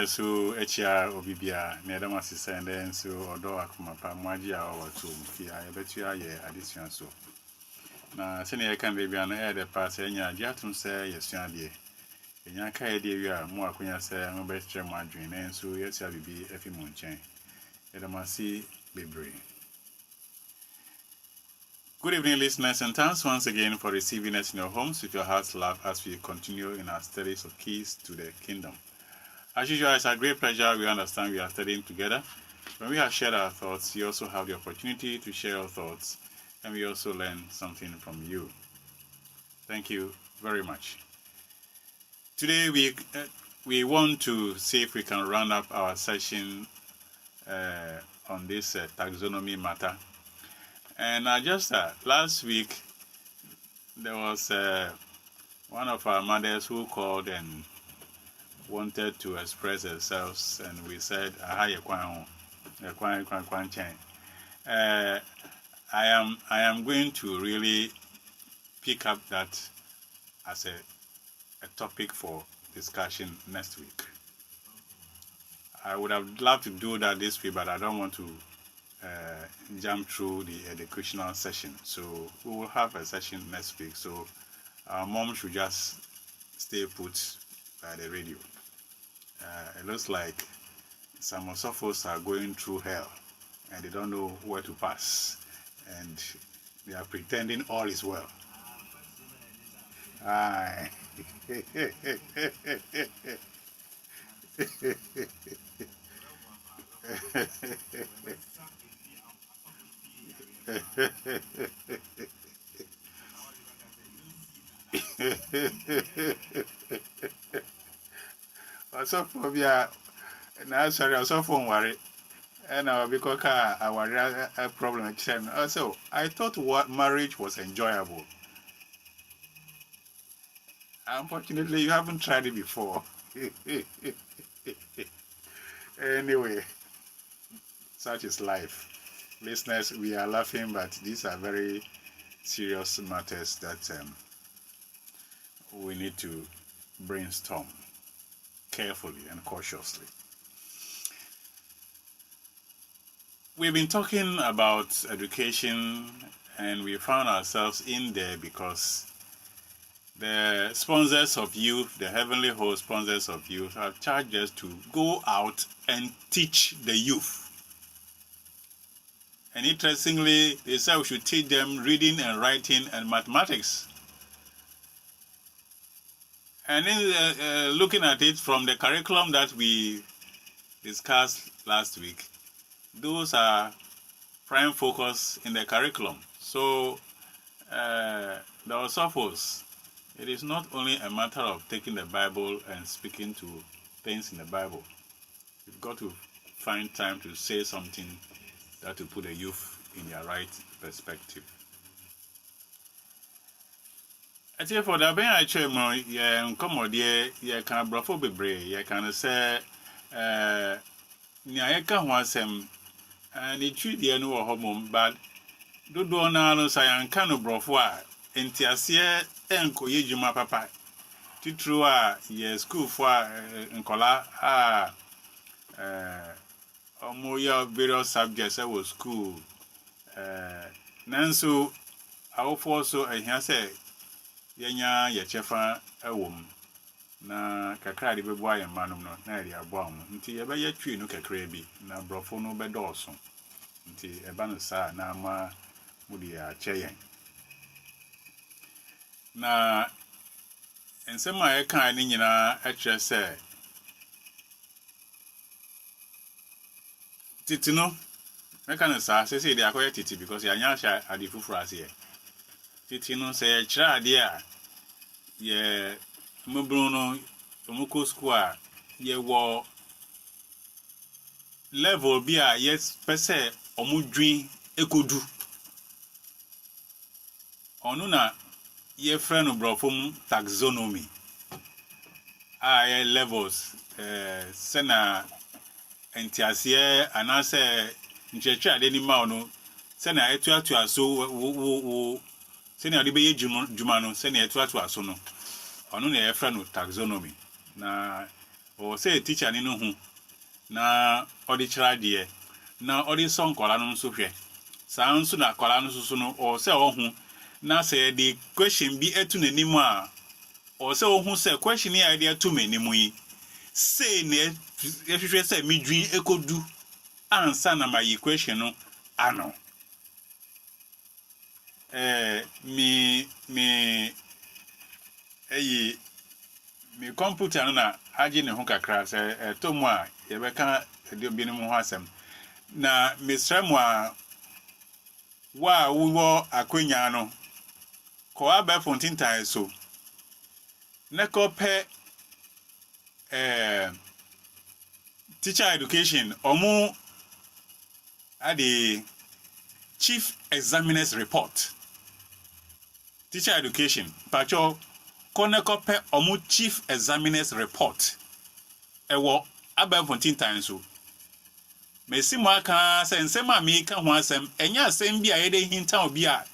listeners who HR Obibia, Nedama Sisa, and then so Odo Akumapa, Mwajia or two, I bet you are addition so. Now, senior can be an air the pass, and ya Jatun say, yes, Yandy. In Yanka idea, more Quina say, I'm best chair my dream, and so yes, I will be a few moon chain. Edamasi Bibri. Good evening, listeners, and thanks once again for receiving us in your homes with your heart's love as we continue in our studies of keys to the kingdom. As usual, it's a great pleasure. We understand we are studying together. When we have shared our thoughts, you also have the opportunity to share your thoughts, and we also learn something from you. Thank you very much. Today, we want to see if we can round up our session on this taxonomy matter. And just last week, there was one of our mothers who called and wanted to express herself, and we said, I am going to really pick up that as a topic for discussion next week. I would have loved to do that this week, but I don't want to jump through the educational session. So we will have a session next week. So our mom should just stay put by the radio. It looks like some Osofos are going through hell and they don't know where to pass. And they are pretending all is well. Aye. Also phobia na sorry also phone worry and because our problem also I thought what marriage was enjoyable. Unfortunately you haven't tried it before. Anyway, such is life. Listeners, we are laughing, but these are very serious matters that we need to brainstorm carefully and cautiously. We've been talking about education, and we found ourselves in there because the sponsors of youth, the Heavenly Host sponsors of youth, have charged us to go out and teach the youth. And interestingly, they said we should teach them reading and writing and mathematics. And then looking at it from the curriculum that we discussed last week, those are prime focus in the curriculum. So the Osofos, it is not only a matter of taking the Bible and speaking to things in the Bible. You've got to find time to say something that will put the youth in their right perspective. I tell you for that, I tell you, come on, you can brofo bebre, you can say, Niaka wants him, and it treat the annual home, but do no say, and can brofo, and Tiasia, and Koyjuma papa. Titrua, ye school for Nkola, Omoya various subjects I was school. Nanso, I also a say, Yanya, Yachefa, a woman. Na kakra de beboa ye manum no na eri aboa mo nti ye be ye twi no kakra bi na brofo no be dooso nti e ba no sa na ma mudi ya cheyen na ensema ye kan ni nyina a kire se titi no me kan sa se de akoye titi because ya nya sha ade fufuru ase titi no se ye kire ade a ye Mubruno, Muko Square, ye war level be a yes, per se, or mudri, ekudu. Onuna, ye friend of Brofum taxonomy. Levels, Sena, Entiasia, and I say, Nchecha, any mauno, Sena, etua to us so, Sena, the Bay Jumano, Sena, etua to us no. Onu na friend of taxonomy na or say teacher ni no hu na odi chira de na odi son kola no so hwe saa nso na kola no so no or say ohun na say the question bi etu nanim a or say ohun say question ya de etu manimu yi say na ehwehwe say midwin ekodu ansa na my question no ano mi computer no na agi ne ho kakra say tomu a ye beka de obi ne ho asem na misremu a wa wo akwanya no ko aba fontin tan so na ko pe teacher education omu ade chief examiners report teacher education pacho ko pe omu chief examiners report ewo aba fontin tan so mesi mo aka se nsem a me ka ho asem enya asem bi a ye de hinta obi a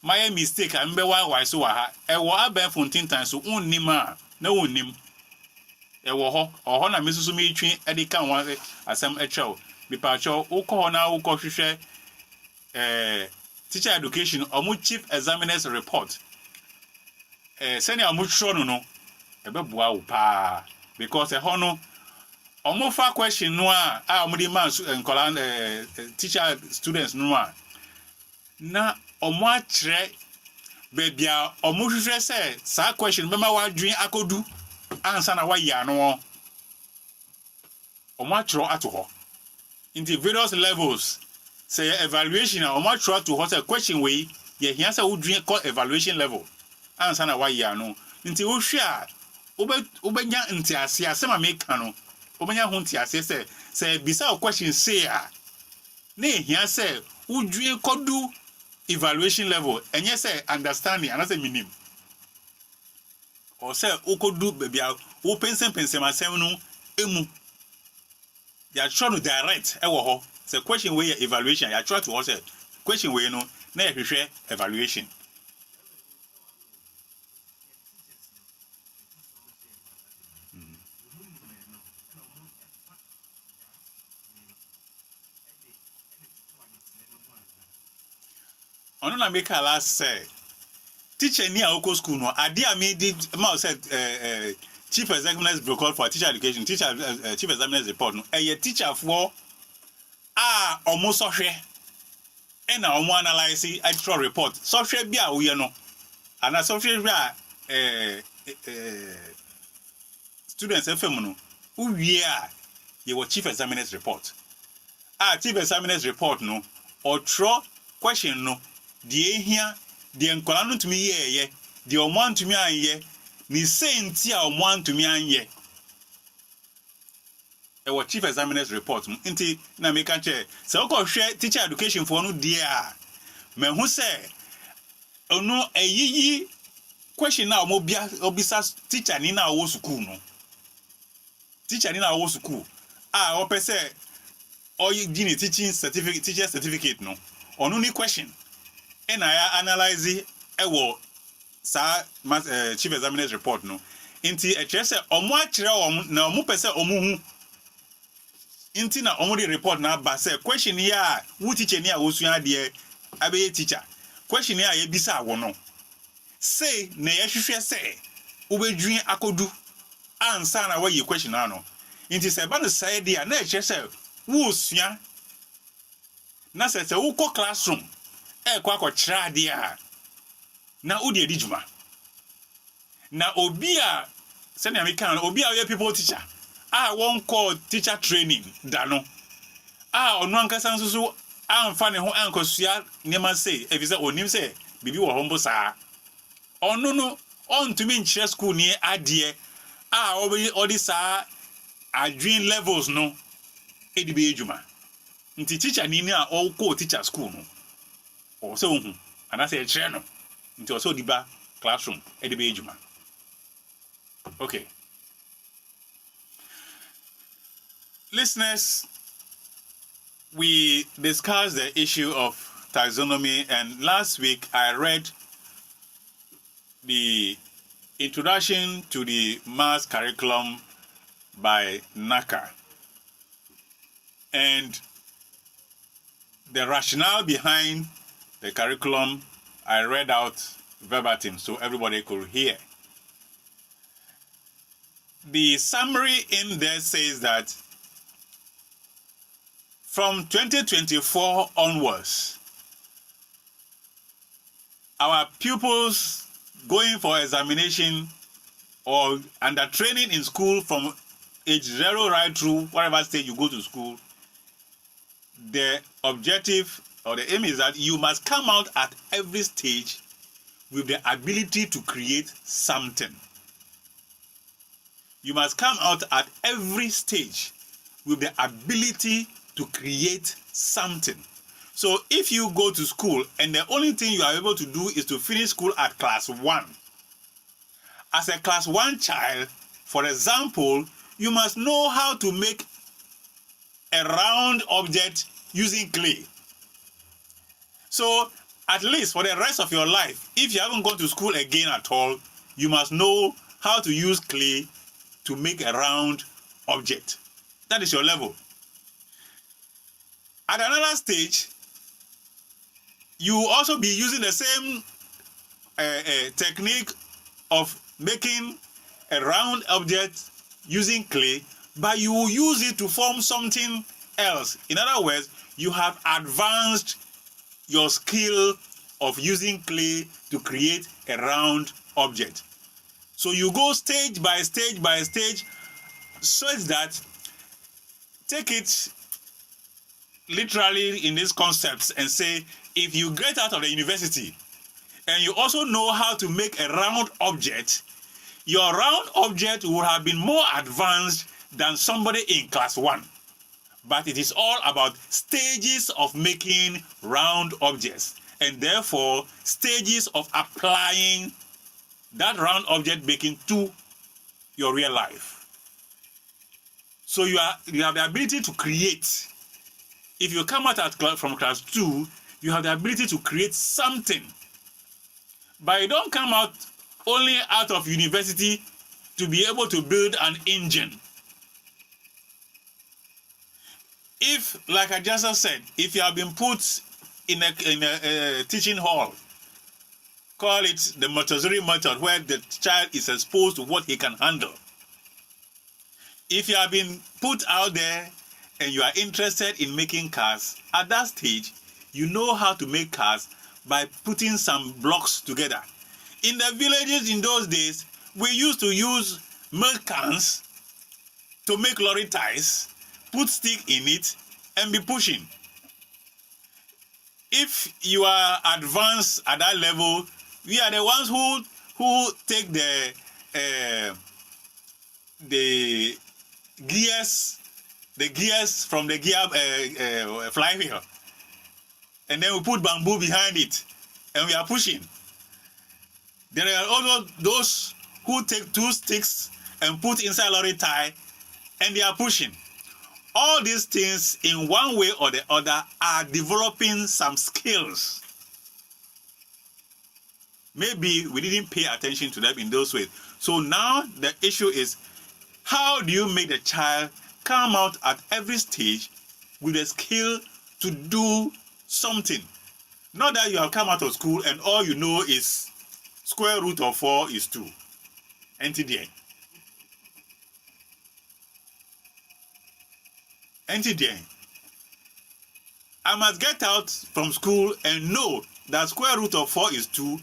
my mistake a mbe wa so wa ha ewo aba fontin tan so unnim a na unnim ewo ho na mesusu me twi edi ka ho asem echew bi pa cho ukọ na ukọ hwehwe teacher education omu chief examiners report senior omu tro no ebeboa wo pa because ho no omu fa question no a omu di man nkola teacher students no a na omu akire bebia omu hwehwe se sa question bema wa dwen akodu ansa na wa ya no omu akiro ato ho in the various levels say evaluation omu akiro ato ho say question we ye hia say wo dwen call evaluation level ansa na wa ya no nti wo hwe a obenya nti ase asema meka no obenya ho nti ase say bisa question say a na hia say wo dwen kodu evaluation level enye say understanding anase minim or say ukodu bebia wo pensem asem no emu ya try to direct ewo ho say question wey evaluation ya try to say question wey no na ya hwehwe evaluation ono na make last say teacher ni a oko school no ade a me did ma said chief examiners protocol for teacher education teacher chief examiners report no teacher for omo sohwe na omo analyze actual report sohwe bi a wo ye no ana sohwe bi a students fm no uwie a ye wo chief examiners report chief examiners report no or throw question no die hia die nkola no tumi ye die omo antumi anye ni senti a omo antumi anye ewo chief examiners report nti na me kan che se o ko hwe teacher education for no die a me hu se onu eyiyi question na omo bia obisa teacher ni na wo school no teacher ni na wo school o pese o gini teaching certificate teacher certificate no onu ni question and I analyze ewo sa chief examiners report no inti say omo akire na omo pese omo hu inti na omo the report na ba say question ya wu teacher ni a wo sua de abeye teacher question ya ye bisa wo no say na ye hwehwe say obedwin akodu ansa na wa ye question na no inti say ba no say dia na say wo sua na say wo ko classroom kwa akọchira ade a na odi edijuma na obi a send American obi a we people teacher won call teacher training da no onu ankasa nsusu amfa ne ho ankosua nema say efise onim say bibi wo hombo saa onu no ontumi nchire school ni ade odi saa adwin levels no edibe ejuma nti teacher ni a call teacher school no or so and I say channel into so diba classroom edibe ejuma. Okay, listeners, we discussed the issue of taxonomy, and last week I read the introduction to the maths curriculum by NACA. And the rationale behind the curriculum, I read out verbatim so everybody could hear. The summary in there says that from 2024 onwards, our pupils going for examination or under training in school from age 0 right through whatever stage you go to school, the objective or the aim is that you must come out at every stage with the ability to create something. You must come out at every stage with the ability to create something. So if you go to school and the only thing you are able to do is to finish school at class 1, as a class 1 child, for example, you must know how to make a round object using clay. So at least for the rest of your life, if you haven't gone to school again at all, you must know how to use clay to make a round object. That is your level. At another stage, you will also be using the same technique of making a round object using clay, but you will use it to form something else. In other words, you have advanced your skill of using clay to create a round object. So you go stage by stage by stage, such that, take it literally in these concepts and say, if you get out of the university and you also know how to make a round object, your round object would have been more advanced than somebody in class 1. But it is all about stages of making round objects, and therefore stages of applying that round object making to your real life. So you have the ability to create. If you come out from class 2, you have the ability to create something. But you don't come out only out of university to be able to build an engine. If, like I just said, if you have been put in a teaching hall, call it the Montessori method, where the child is exposed to what he can handle. If you have been put out there and you are interested in making cars, at that stage, you know how to make cars by putting some blocks together. In the villages in those days, we used to use milk cans to make lorry tires, put stick in it, and be pushing. If you are advanced at that level, we are the ones who take the gears from the gear flywheel, and then we put bamboo behind it, and we are pushing. There are also those who take 2 sticks and put inside lorry tire, and they are pushing. All these things, in one way or the other, are developing some skills. Maybe we didn't pay attention to them in those ways. So now the issue is, how do you make the child come out at every stage with a skill to do something? Not that you have come out of school and all you know is square root of 4 is 2. NTDN. I must get out from school and know that square root of 4 is 2,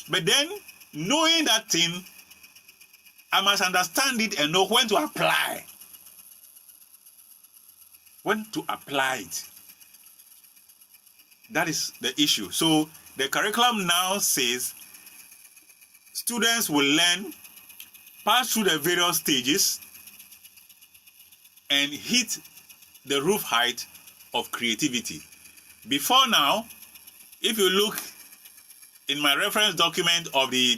but then knowing that thing, I must understand it and know when to apply. When to apply it. That is the issue. So the curriculum now says students will learn, pass through the various stages, and hit the roof height of creativity. Before now, if you look in my reference document of the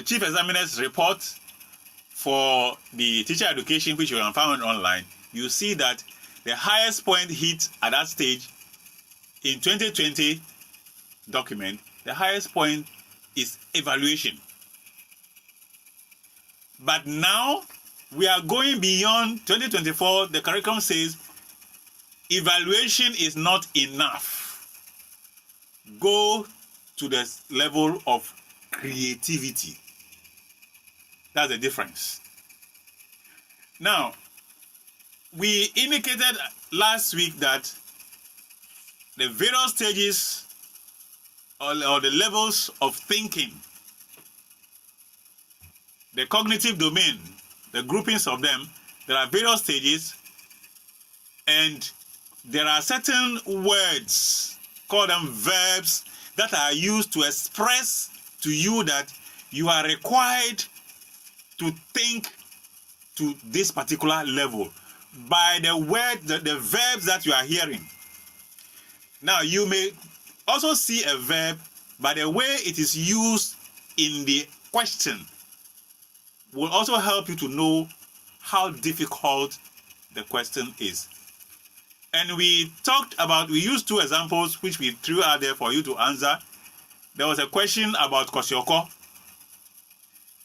Chief Examiner's report for the teacher education, which you can find online, you see that the highest point hit at that stage in 2020 document, the highest point is evaluation. But now we are going beyond 2024. The curriculum says evaluation is not enough. Go to the level of creativity. That's the difference. Now, we indicated last week that the various stages or the levels of thinking, the cognitive domain, the groupings of them, there are various stages, and there are certain words, call them verbs, that are used to express to you that you are required to think to this particular level by the word, the verbs that you are hearing. Now, you may also see a verb, but the way it is used in the question will also help you to know how difficult the question is. And we used two examples which we threw out there for you to answer. There was a question about Kosioko,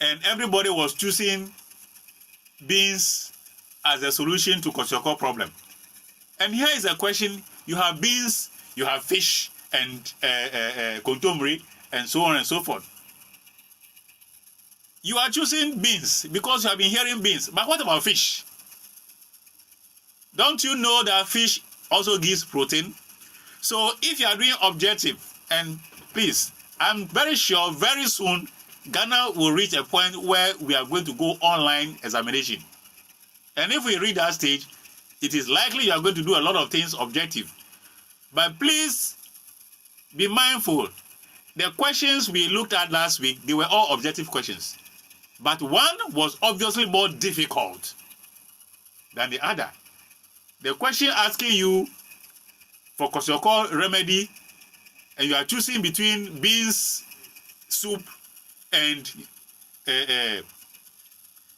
and everybody was choosing beans as a solution to Kosioko problem. And here is a question: you have beans, you have fish, and kontomire, and so on and so forth. You are choosing beans because you have been hearing beans. But what about fish? Don't you know that fish also gives protein? So if you are doing objective, and please, I'm very sure very soon Ghana will reach a point where we are going to go online examination. And if we reach that stage, it is likely you are going to do a lot of things objective. But please be mindful. The questions we looked at last week, they were all objective questions. But one was obviously more difficult than the other. The question asking you for Kosioko remedy, and you are choosing between beans, soup, and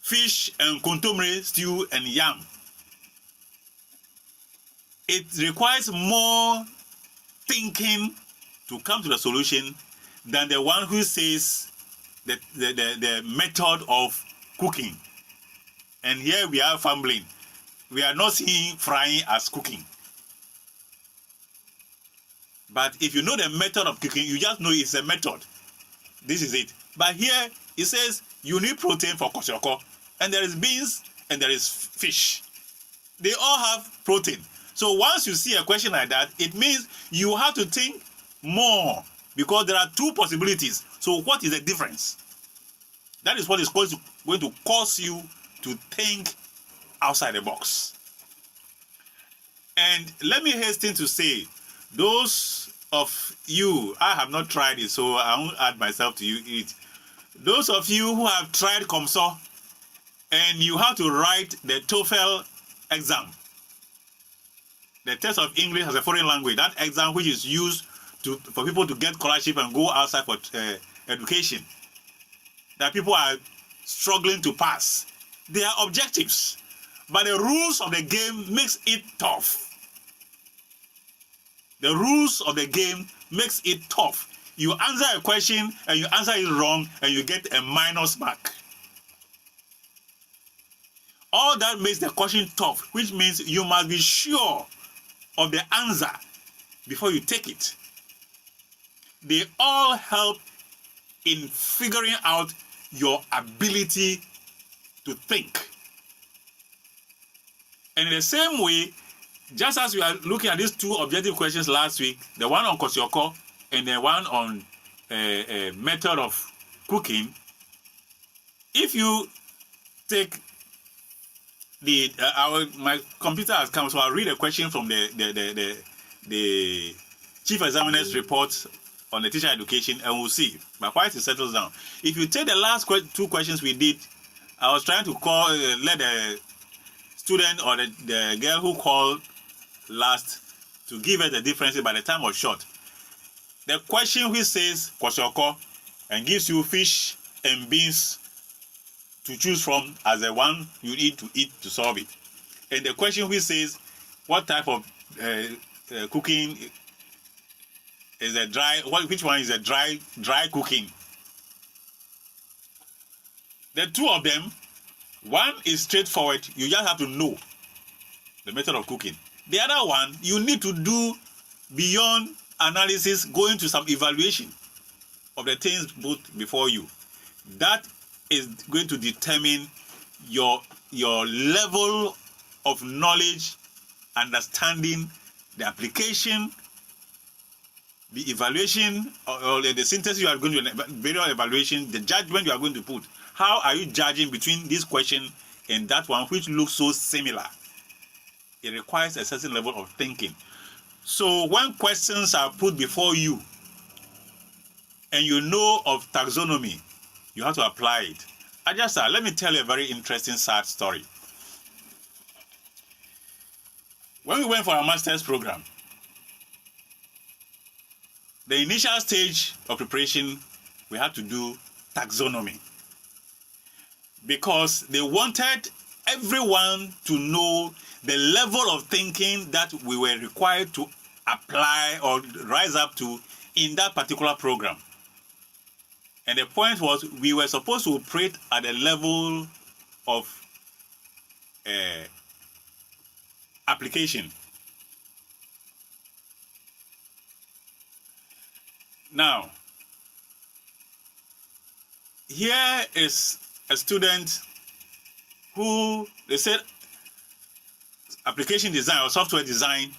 fish, and kontomire stew, and yam. It requires more thinking to come to the solution than the one who says the method of cooking. And here we are fumbling. We are not seeing frying as cooking. But if you know the method of cooking, you just know it's a method. This is it. But here it says you need protein for Kosioko, and there is beans and there is fish. They all have protein. So once you see a question like that, it means you have to think more, because there are two possibilities. So what is the difference? That is what is going to cause you to think outside the box. And let me hasten to say, those of you, I have not tried it, so I won't add myself to it. Those of you who have tried COMSO and you have to write the TOEFL exam, the test of English as a foreign language, that exam which is used for people to get scholarship and go outside for education, that people are struggling to pass. They are objectives, but the rules of the game makes it tough. The rules of the game makes it tough. You answer a question and you answer it wrong and you get a minus mark. All that makes the question tough, which means you must be sure of the answer before you take it. They all help in figuring out your ability to think. And in the same way, just as we are looking at these two objective questions last week, the one on Kosioko and the one on method of cooking, if you take my computer has come, so I'll read a question from the chief examiner's report on the teacher education, and we'll see. But while it settles down, if you take the last two questions we did, I was trying to let the student or the girl who called last to give us the differences, by the time was short. The question which says Kosioko and gives you fish and beans to choose from as the one you need to eat to solve it. And the question which says what type of cooking is a dry, which one is a dry cooking. The two of them, One is straightforward. You just have to know the method of cooking. The other one, you need to do beyond analysis, go into some evaluation of the things put before you. That is going to determine your level of knowledge, understanding, the application, the evaluation, or the synthesis you are going to, various evaluation, the judgment you are going to put. How are you judging between this question and that one which looks so similar? It requires a certain level of thinking. So when questions are put before you and you know of taxonomy, you have to apply it. Ajasa, let me tell you a very interesting sad story. When we went for our master's program, the initial stage of preparation, we had to do taxonomy because they wanted everyone to know the level of thinking that we were required to apply or rise up to in that particular program. And the point was we were supposed to operate at a level of application. Now, here is a student who, they said, application design or software design,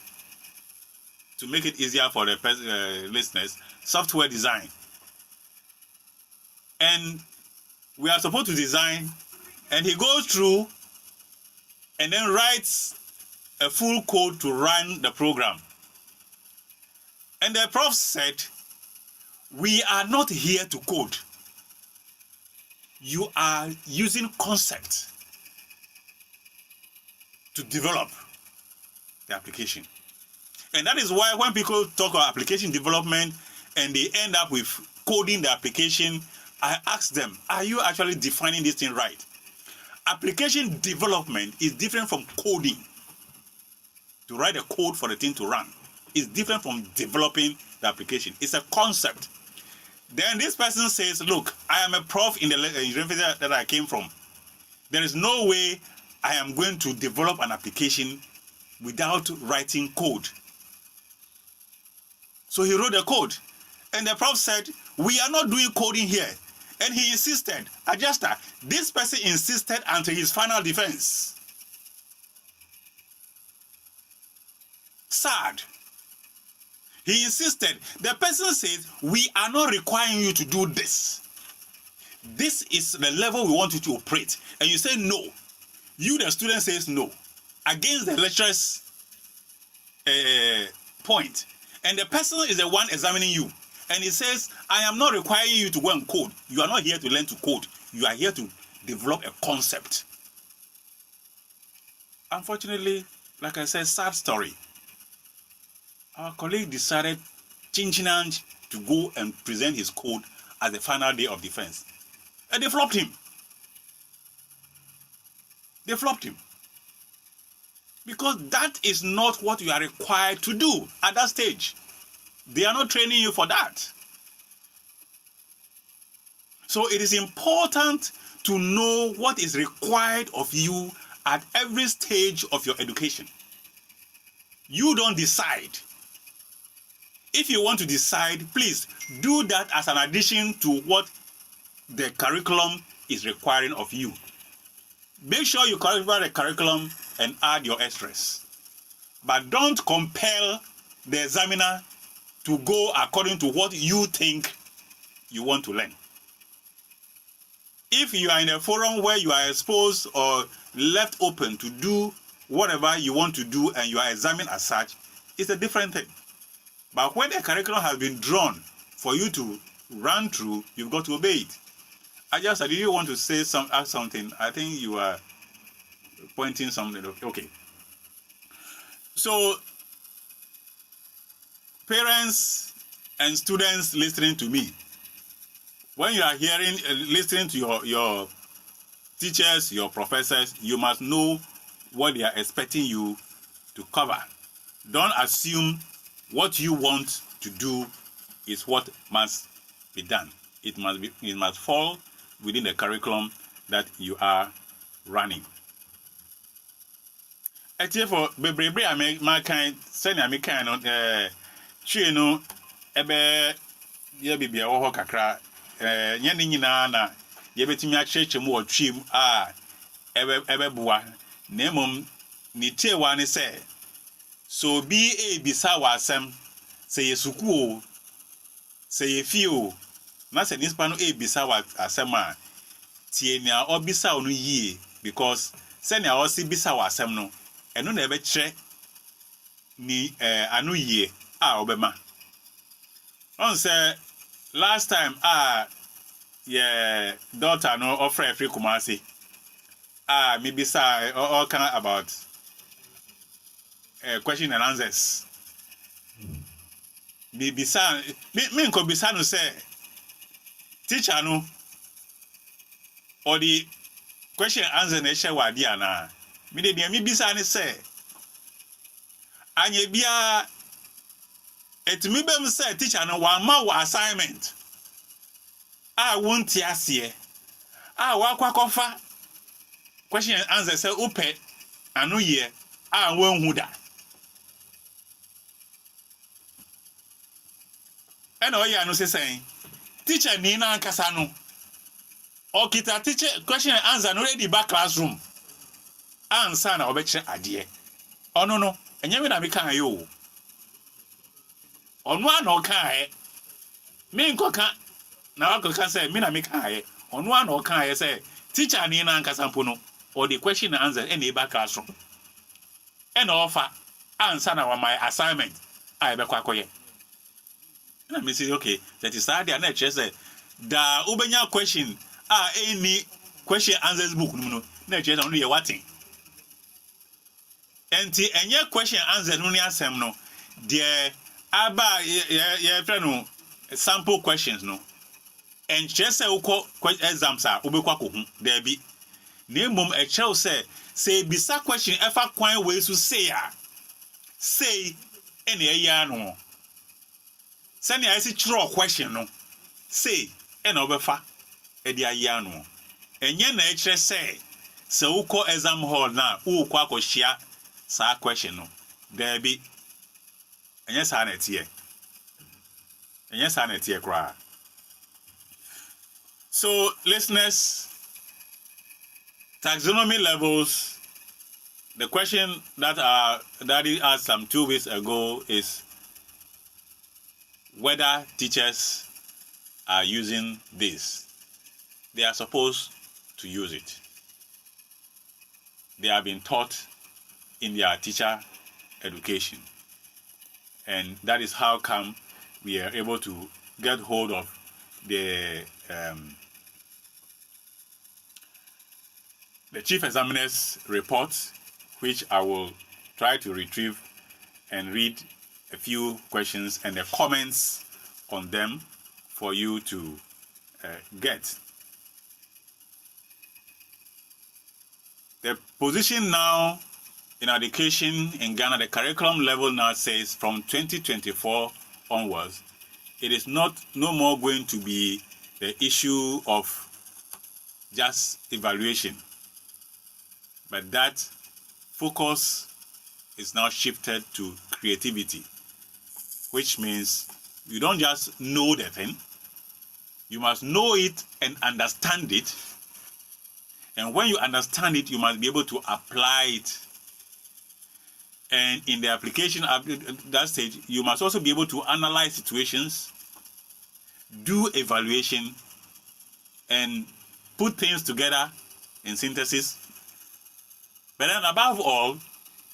to make it easier for the listeners, software design. And we are supposed to design, and he goes through and then writes a full code to run the program. And the prof said, we are not here to code. You are using concept to develop the application. And that is why when people talk about application development and they end up with coding the application, I ask them, are you actually defining this thing right? Application development is different from coding. To write a code for the thing to run is different from developing the application. It's a concept. Then this person says, look, I am a prof in the university that I came from. There is no way I am going to develop an application without writing code. So he wrote the code. And the prof said, we are not doing coding here. And he insisted, adjuster, this person insisted until his final defense. Sad. He insisted. The person says, we are not requiring you to do this. This is the level we want you to operate. And you say no. You, the student, says no. Against the lecturer's point. And the person is the one examining you. And he says, I am not requiring you to go and code. You are not here to learn to code. You are here to develop a concept. Unfortunately, like I said, sad story. Our colleague decided chinchinanj to go and present his code as the final day of defense. And they flopped him. They flopped him. Because that is not what you are required to do at that stage. They are not training you for that. So it is important to know what is required of you at every stage of your education. You don't decide. If you want to decide, please do that as an addition to what the curriculum is requiring of you. Make sure you clarify the curriculum and add your extras. But don't compel the examiner to go according to what you think you want to learn. If you are in a forum where you are exposed or left open to do whatever you want to do and you are examined as such, it's a different thing. But when the curriculum has been drawn for you to run through, you've got to obey it. Did you want to ask something? I think you are pointing something. Okay. So, parents and students listening to me, when you are listening to your teachers, your professors, you must know what they are expecting you to cover. Don't assume what you want to do is what must be done. It must fall within the curriculum that you are running. Eti for bebrebe a me kan send me kan no twie no ebe ye bibia wo ho kakra nya ne nyina na ye betimi a kyerɛkyerɛ mu wɔ twiem a ebe boa na emom ni tiewa ne sɛ so bi ebisa wa asɛm sɛ ye suku o sɛ ye fi o na sɛ nispa no ebisa wa asɛm a tie nea obisa no yie because sɛ nea osi bisa wa asɛm no eno na ebe kyerɛ ni anu yie a obema on say last time daughter no offer free Kumasi maybe say all kind about question and answers maybe say me nko bisa no say teacher no or the question and answer na share wadi ana me dey me bisa ne say anye bia etimi bem say teacher no wa ma wa assignment won't ase wa kwakofa question and answer say ope anu ye won hu da ena o ya no se sen teacher ni na nkasa no okita teacher question and answer no ready back classroom answer na obekye ade ono no enye me na me kan yo ono ana o kan me nkoka na wakoka say me na me kan ono ana o kan say teacher ni na nkasa mpo no or the question and answer any back classroom and offer answer na my assignment I be kwakoye na me say okay that is hard na che say da ubenya question any question answers book no na che say no ye watin enti enye question answer no ni asem no de aba ye friend no sample questions no and che say uko exams ubekwa ko hu there be na mum e chew say bisa question efa kwan we so say ene eya no say na isi chro question no say ene obefa e dia ya no enye na e kire say uko exam hall na uko akohia sa question no there be enye sa na tie kra. So listeners, taxonomy levels, the question that Daddy asked some 2 weeks ago is whether teachers are using this. They are supposed to use it. They have been taught in their teacher education. And that is how come we are able to get hold of the chief examiner's report, which I will try to retrieve and read a few questions and the comments on them for you to get. The position now in education in Ghana, the curriculum level now says from 2024 onwards, it is no more going to be the issue of just evaluation, but that focus is now shifted to creativity, which means you don't just know the thing, you must know it and understand it. And when you understand it, you must be able to apply it. And in the application at that stage, you must also be able to analyze situations, do evaluation, and put things together in synthesis. But then above all,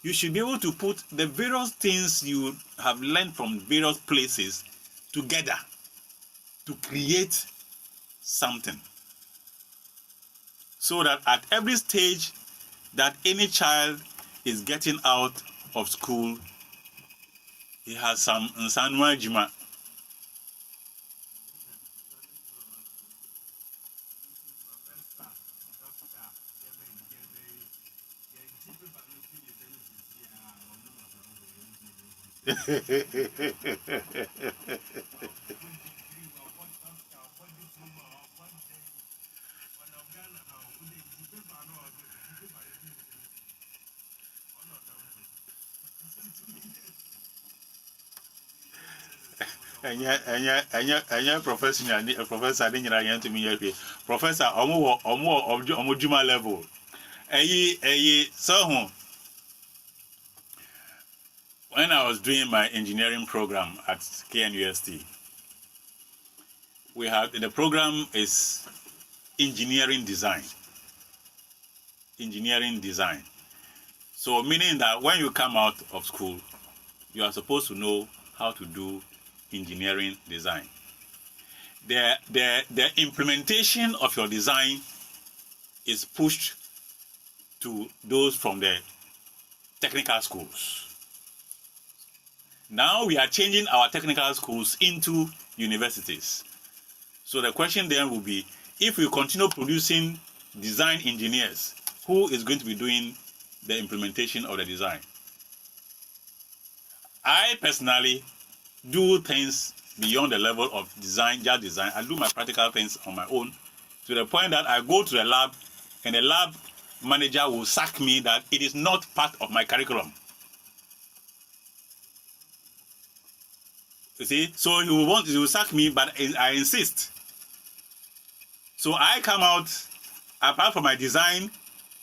you should be able to put the various things you have learned from various places together to create something. So that at every stage that any child is getting out of school, he has some nsanwa jima. Enya professor ni nyina yen to me yɛ professor omo juma level. So when I was doing my engineering program at KNUST, the program is engineering design. Engineering design. So meaning that when you come out of school, you are supposed to know how to do engineering design. The implementation of your design is pushed to those from the technical schools. Now we are changing our technical schools into universities. So the question then will be, if we continue producing design engineers, who is going to be doing the implementation of the design? I personally do things beyond the level of design, just design. I do my practical things on my own, to the point that I go to the lab and the lab manager will sack me that it is not part of my curriculum. You see, so he will sack me, but I insist. So I come out, apart from my design,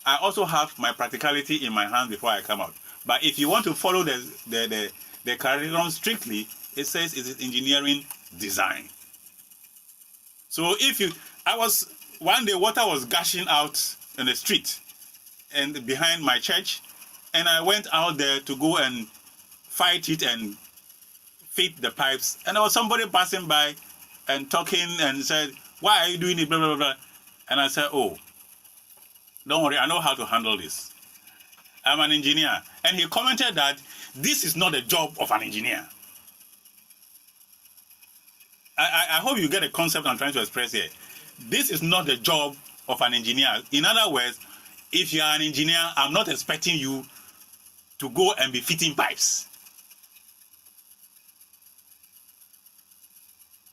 I also have my practicality in my hand before I come out. But if you want to follow the curriculum strictly, it says it is engineering design. So one day water was gushing out in the street and behind my church, and I went out there to go and fight it and fit the pipes, and there was somebody passing by and talking and said, "Why are you doing it?" Blah blah blah. And I said, "Oh, don't worry, I know how to handle this. I'm an engineer." And he commented that this is not the job of an engineer. I hope you get the concept I'm trying to express here. This is not the job of an engineer. In other words, if you are an engineer, I'm not expecting you to go and be fitting pipes.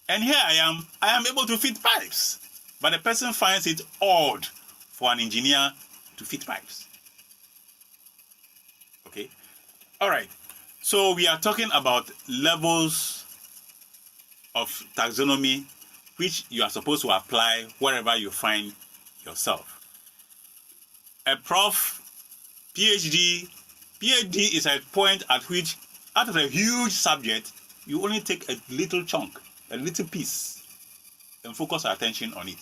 And here I am able to fit pipes. But the person finds it odd for an engineer to fit pipes. Okay? All right. So we are talking about levels of taxonomy which you are supposed to apply wherever you find yourself. A prof, PhD is a point at which, out of a huge subject, you only take a little chunk, a little piece, and focus your attention on it.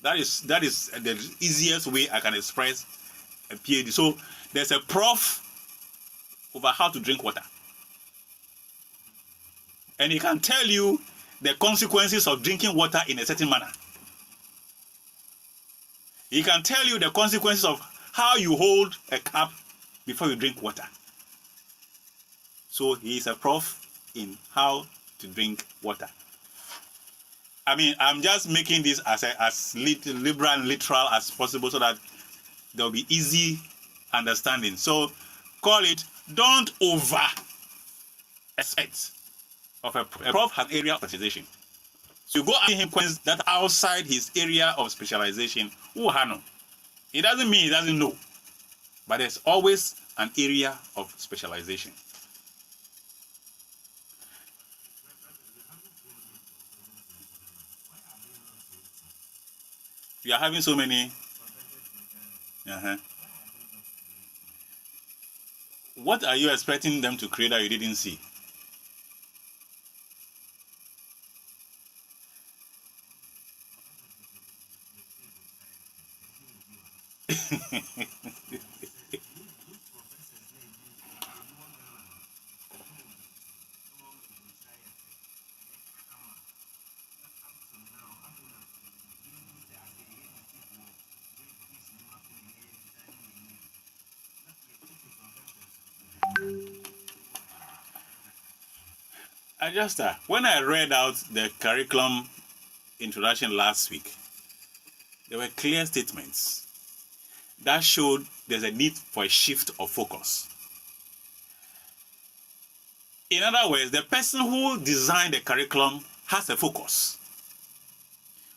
That is the easiest way I can express a PhD. So there's a prof over how to drink water. And he can tell you the consequences of drinking water in a certain manner. He can tell you the consequences of how you hold a cup before you drink water. So he is a prof in how to drink water. I mean, I'm just making this as liberal and literal as possible so that there will be easy understanding. So call it, don't over expect of a prof has area of specialization. So you go asking him questions that are outside his area of specialization. It doesn't mean he doesn't know, but there's always an area of specialization. We are having so many. What are you expecting them to create that you didn't see? When I read out the curriculum introduction last week, there were clear statements that showed there's a need for a shift of focus. In other words, the person who designed the curriculum has a focus,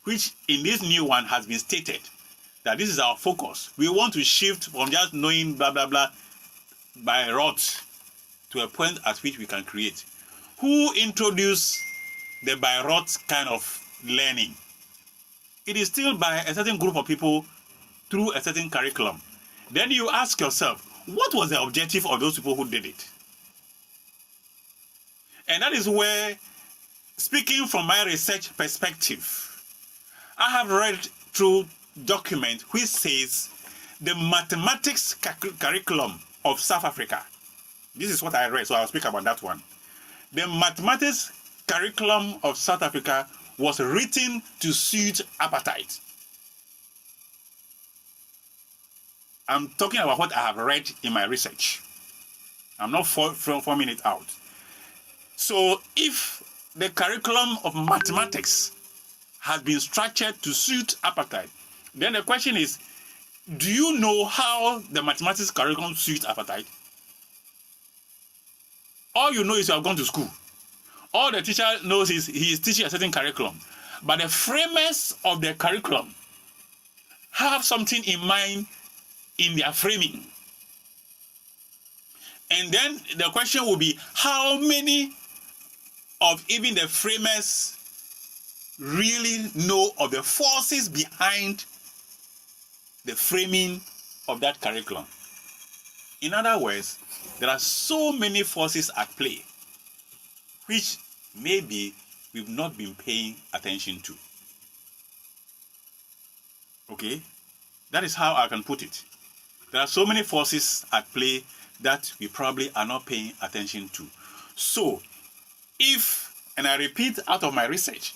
which in this new one has been stated that this is our focus. We want to shift from just knowing blah blah blah by rote to a point at which we can create. who introduced the by rote kind of learning? It is still by a certain group of people through a certain curriculum. Then you ask yourself, what was the objective of those people who did it? And that is where, speaking from my research perspective, I have read through document which says the mathematics curriculum of South Africa. This is what I read, so I'll speak about that one. The mathematics curriculum of South Africa was written to suit apartheid. I'm talking about what I have read in my research. I'm not forming it out. So if the curriculum of mathematics has been structured to suit apartheid, then the question is, do you know how the mathematics curriculum suits apartheid? All you know is you have gone to school. All the teacher knows is he is teaching a certain curriculum. But the framers of the curriculum have something in mind in their framing. And then the question will be, how many of even the framers really know of the forces behind the framing of that curriculum? In other words, there are so many forces at play which maybe we've not been paying attention to. Okay? That is how I can put it. There are so many forces at play that we probably are not paying attention to. So, if, and I repeat out of my research,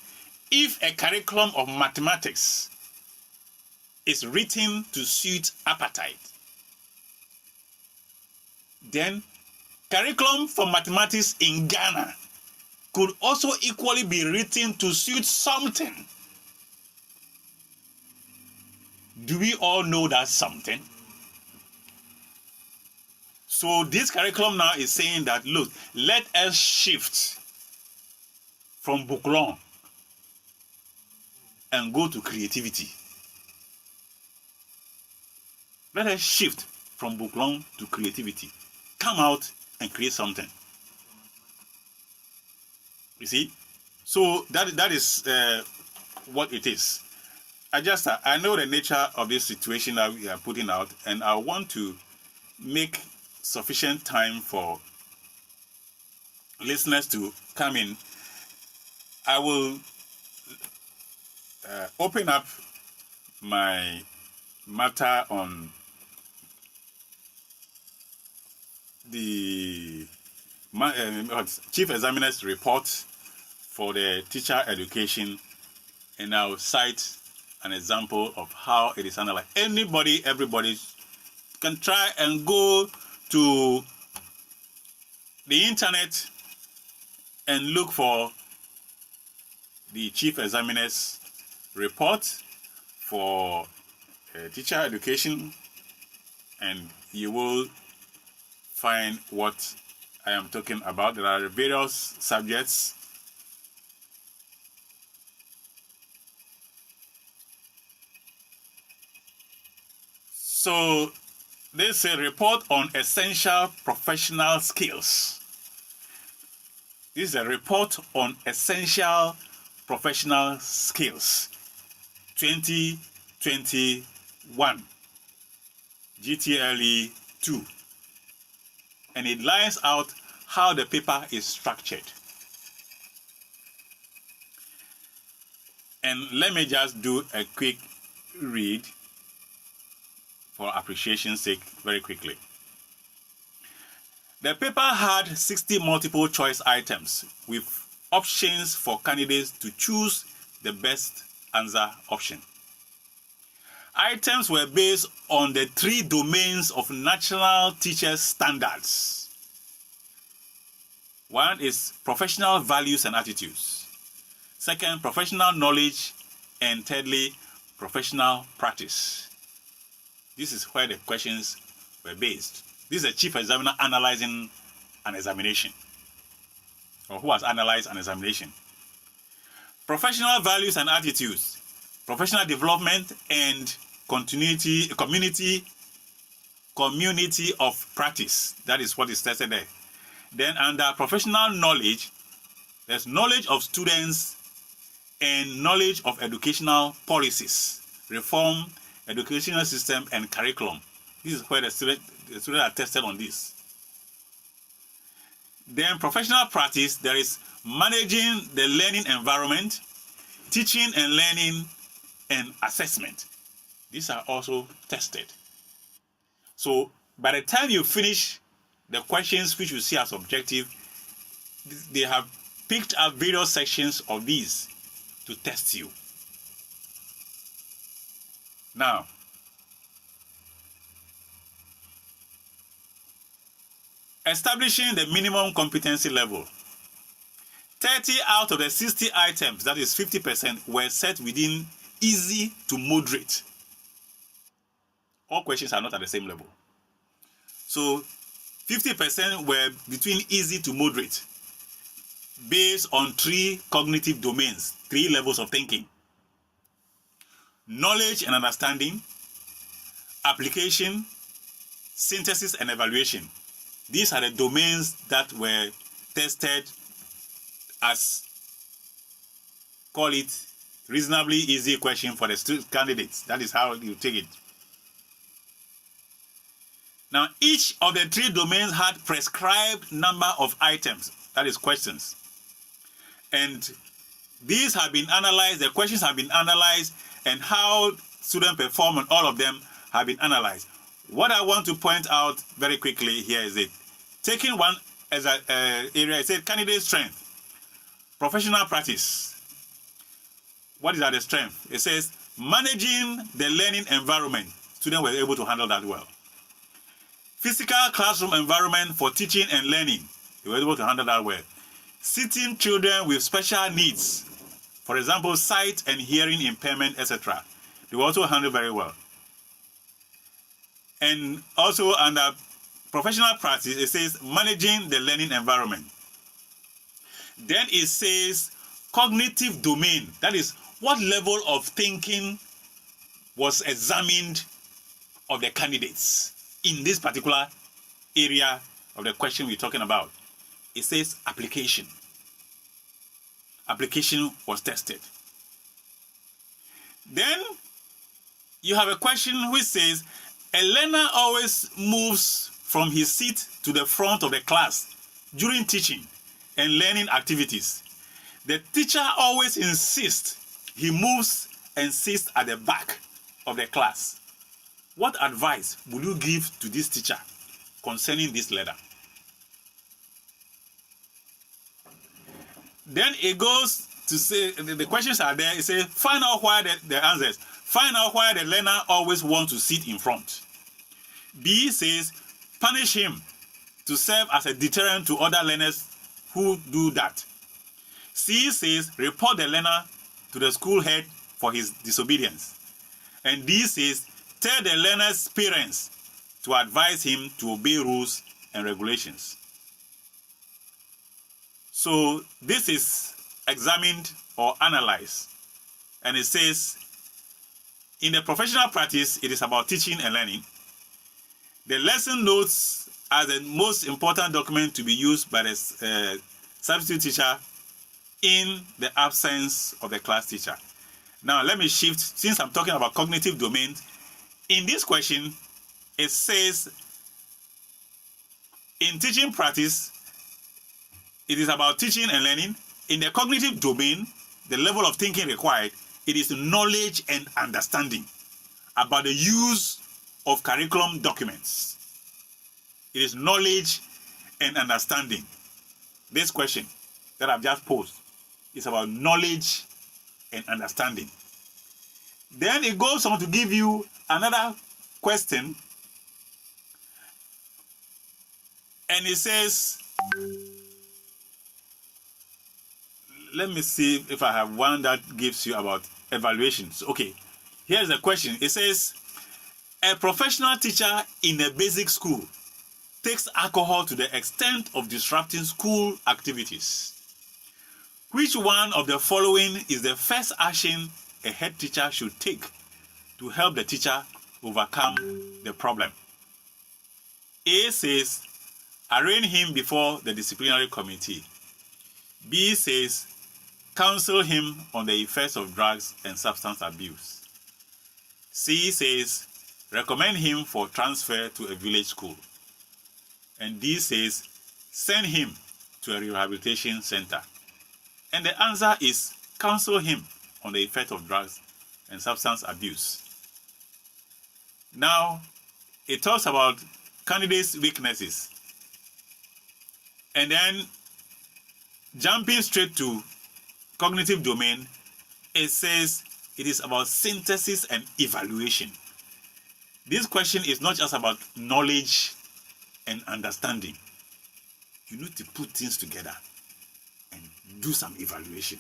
if a curriculum of mathematics is written to suit apartheid, then curriculum for mathematics in Ghana could also equally be written to suit something. Do we all know that something? So this curriculum now is saying that, look, let us shift from book long and go to creativity. Let us shift from book long to creativity. Come out and create something. You see? So that is what it is. I know the nature of this situation that we are putting out, and I want to make sufficient time for listeners to come in. I will open up my matter on the Chief Examiner's report for the teacher education, and I'll cite an example of how it is analyzed. Everybody can try and go to the internet and look for the Chief Examiner's report for teacher education, and you will find what I am talking about. There are various subjects. So this is a report on essential professional skills. This is a report on essential professional skills 2021 GTLE 2, and it lines out how the paper is structured. And let me just do a quick read for appreciation's sake very quickly. The paper had 60 multiple choice items with options for candidates to choose the best answer option. Items were based on the 3 domains of national teachers' standards. One is professional values and attitudes. Second, professional knowledge. And thirdly, professional practice. This is where the questions were based. This is a chief examiner analyzing an examination, or who has analyzed an examination. Professional values and attitudes, professional development and community of practice. That is what is tested there. Then under professional knowledge, There's knowledge of students and knowledge of educational policies, reform, educational system, and curriculum. This is where the students are tested on this. Then professional practice, there is managing the learning environment, teaching and learning, and assessment. These are also tested. So by the time you finish the questions which you see as objective, they have picked up various sections of these to test you. Now, establishing the minimum competency level. 30 out of the 60 items, that is 50%, were set within easy to moderate. All questions are not at the same level. So 50% were between easy to moderate, based on 3 cognitive domains, 3 levels of thinking: knowledge and understanding, application, synthesis and evaluation. These are the domains that were tested as, call it, reasonably easy question for the candidates. That is how you take it. Now, each of the 3 domains had prescribed number of items, that is questions. And these have been analyzed, the questions have been analyzed, and how students perform on all of them have been analyzed. What I want to point out very quickly here is it. Taking one as an area, it said candidate strength, professional practice. What is the strength? It says managing the learning environment. Students were able to handle that well. Physical classroom environment for teaching and learning. They were able to handle that well. Sitting children with special needs, for example, sight and hearing impairment, etc. They were also handled very well. And also under professional practice, it says managing the learning environment. Then it says cognitive domain. That is, what level of thinking was examined of the candidates in this particular area of the question we're talking about. It says application. Application was tested. Then you have a question which says, a learner always moves from his seat to the front of the class during teaching and learning activities. The teacher always insists he moves and sits at the back of the class. What advice would you give to this teacher concerning this letter? Then it goes to say, the questions are there. It says, find out why the answers. Find out why the learner always wants to sit in front. B says, punish him to serve as a deterrent to other learners who do that. C says, report the learner to the school head for his disobedience. And D says, tell the learner's parents to advise him to obey rules and regulations. So this is examined or analyzed. And it says, in the professional practice, it is about teaching and learning. The lesson notes are the most important document to be used by the substitute teacher in the absence of the class teacher. Now let me shift, since I'm talking about cognitive domains. In this question, it says, in teaching practice, it is about teaching and learning. In the cognitive domain, the level of thinking required, it is knowledge and understanding about the use of curriculum documents. It is knowledge and understanding. This question that I've just posed is about knowledge and understanding. Then it goes on to give you another question, and it says, let me see if I have one that gives you about evaluations. Okay, here's the question. It says, a professional teacher in a basic school takes alcohol to the extent of disrupting school activities. Which one of the following is the first action a head teacher should take to help the teacher overcome the problem? A says, arraign him before the disciplinary committee. B says, counsel him on the effects of drugs and substance abuse. C says, recommend him for transfer to a village school. And D says, send him to a rehabilitation center. And the answer is, counsel him on the effect of drugs and substance abuse. Now, it talks about candidates' weaknesses. And then, jumping straight to cognitive domain, it says it is about synthesis and evaluation. This question is not just about knowledge and understanding. You need to put things together and do some evaluation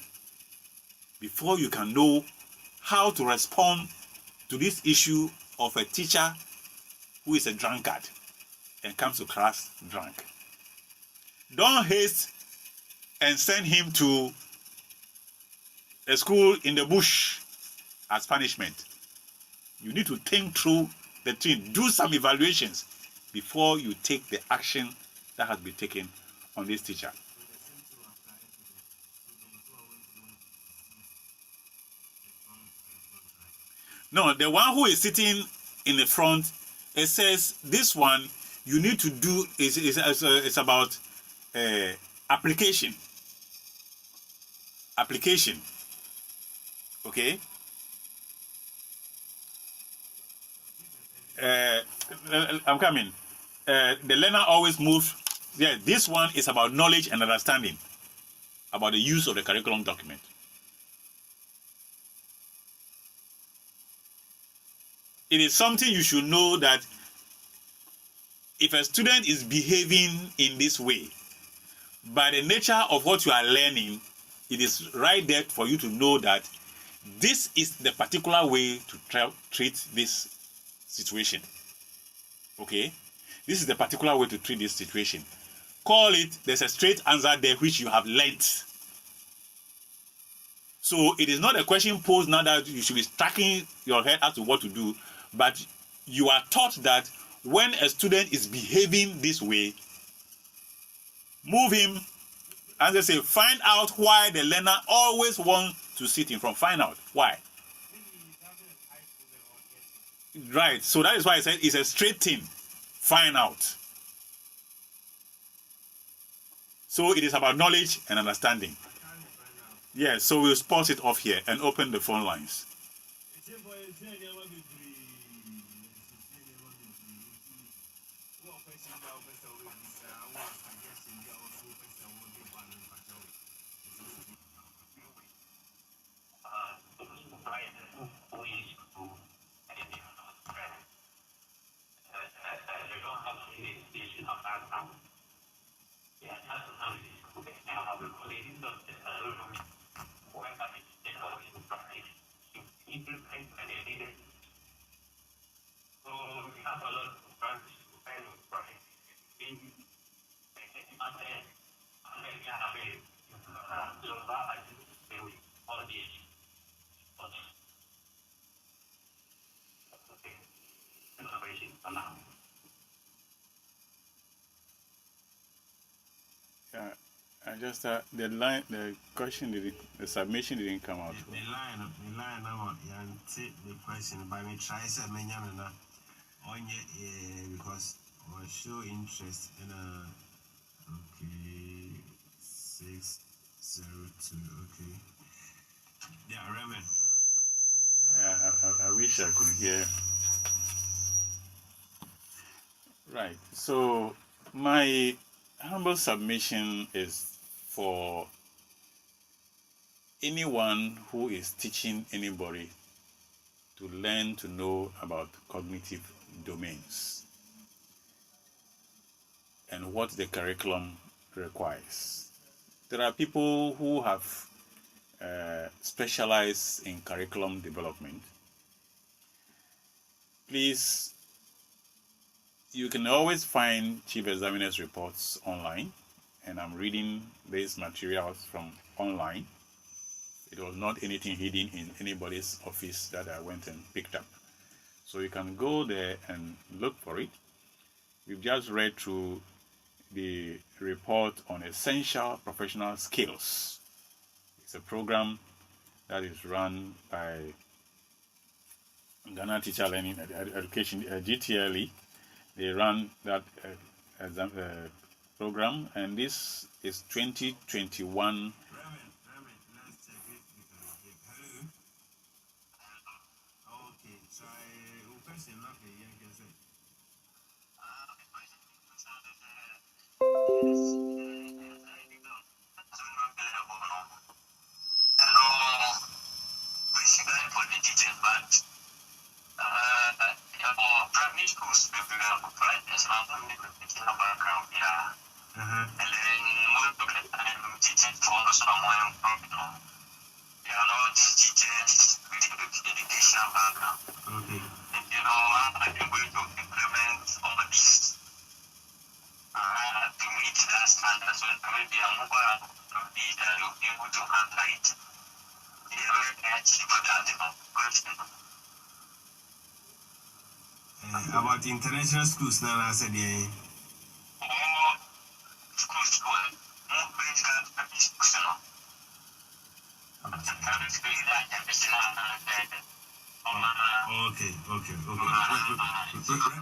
before you can know how to respond to this issue of a teacher who is a drunkard and comes to class drunk. Don't haste and send him to a school in the bush as punishment. You need to think through the thing, do some evaluations before you take the action that has been taken on this teacher. No, the one who is sitting in the front, it says this one you need to do is about application. Application. Okay. I'm coming. The learner always moves. Yeah, this one is about knowledge and understanding about the use of the curriculum document. It is something you should know that if a student is behaving in this way, by the nature of what you are learning, it is right there for you to know that this is the particular way to treat this situation. Okay? This is the particular way to treat this situation. Call it, there's a straight answer there which you have learnt. So it is not a question posed now that you should be tracking your head as to what to do, but you are taught that when a student is behaving this way, move him, and they say, find out why the learner always wants to sit in front. Find out why. Right. So that is why I said it's a straight thing. Find out. So it is about knowledge and understanding. Yeah, so we'll pause it off here and open the phone lines. I just the submission didn't come out. The line, the question by me try to mention because I show interest in okay 602 okay. Yeah, Raymond. I wish I could hear. Right. So my humble submission is for anyone who is teaching anybody to learn to know about cognitive domains and what the curriculum requires. There are people who have specialized in curriculum development. Please, you can always find chief examiner's reports online, and I'm reading these materials from online. It was not anything hidden in anybody's office that I went and picked up. So you can go there and look for it. We've just read through the report on essential professional skills. It's a program that is run by Ghana Teacher Learning Education, GTLE. They run that program, and this is 2021. Let's check it. Hello. Okay, so question not the young person. Hello, basically for the teaching, but primary schools people are private, so I'm not going to teach background, yeah. And then most of the time, teaching for someone from, they are not teachers with educational background. Okay. And I'm going to implement all this to meet that standard, so maybe I'm able to handle it. About international schools now, I said, yeah. Schools, more basic Okay.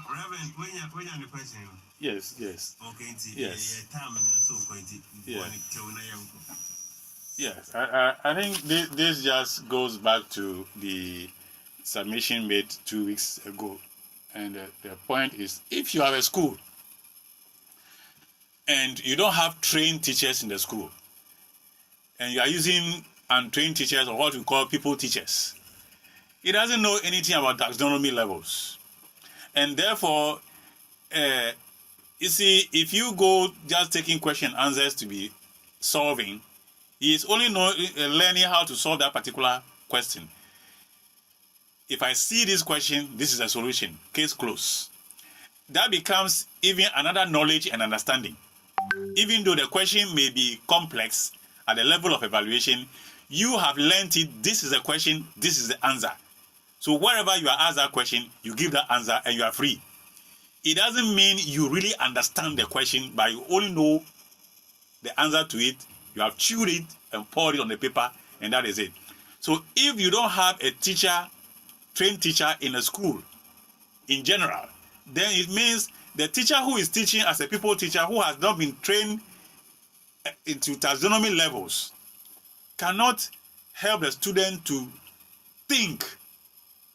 Reverend, when you're the question. Yes. Okay, yes. Yes. Yes, I think this just goes back to the submission made 2 weeks ago. And the point is, if you have a school and you don't have trained teachers in the school, and you are using untrained teachers, or what we call people teachers, he doesn't know anything about taxonomy levels. And therefore, you see, if you go just taking question answers to be solving, he is only learning how to solve that particular question. If I see this question, this is a solution. Case closed. That becomes even another knowledge and understanding. Even though the question may be complex at the level of evaluation, you have learned it. This is the question, this is the answer. So wherever you are asked that question, you give that answer and you are free. It doesn't mean you really understand the question, but you only know the answer to it. You have chewed it and poured it on the paper, and that is it. So if you don't have a teacher, trained teacher in a school in general, then it means the teacher who is teaching as a people teacher who has not been trained into taxonomy levels cannot help the student to think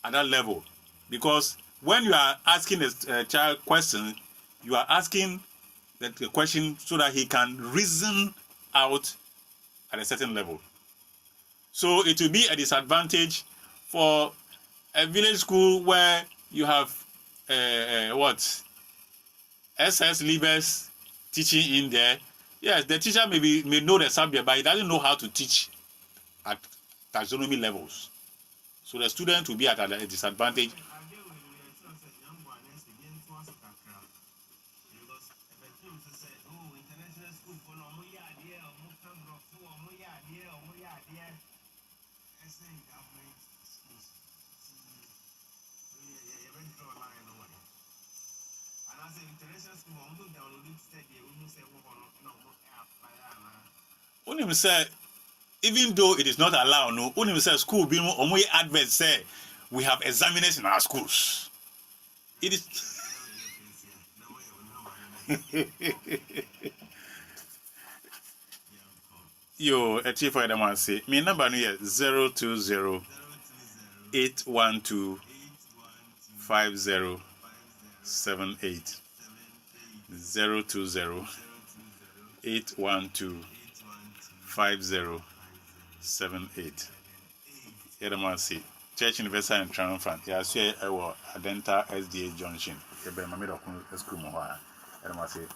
at that level. Because when you are asking a child question, you are asking the question so that he can reason out at a certain level. So it will be a disadvantage for a village school where you have SS leavers teaching in there. Yes, the teacher may know the subject, but he doesn't know how to teach at taxonomy levels. So the student will be at a disadvantage. Unim say, even though it is not allowed, no, Unim say school being only adverts say we have examiners in our schools. It is Yo, a chief for them say, my number here 020 812 5078 020 812 5078. Here them say, Church University and Triumphant. Yeah, say I was Adenta SDA Junction. Ebe mamiro kun school mo ha. Here them say